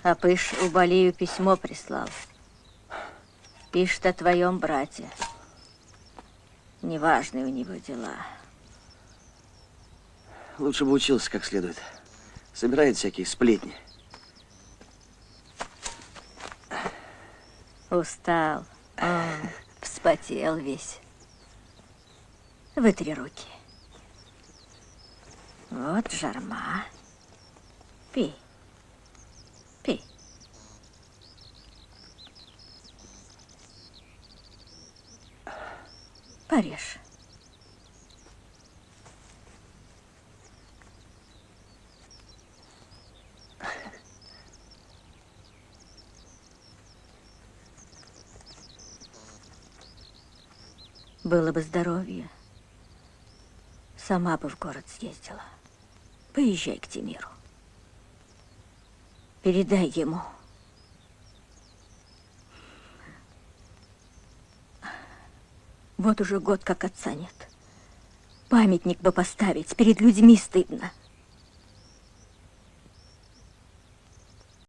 А Пыш у Балию письмо прислал. Пишет о твоем брате. Неважные у него дела. Лучше бы учился как следует. Собирает всякие сплетни. Устал. Он вспотел весь. Вытри руки. Вот жарма. Пей. Пей. Порежь. Было бы здоровье, сама бы в город съездила. Поезжай к Тимиру. Передай ему. Вот уже год, как отца нет. Памятник бы поставить, перед людьми стыдно.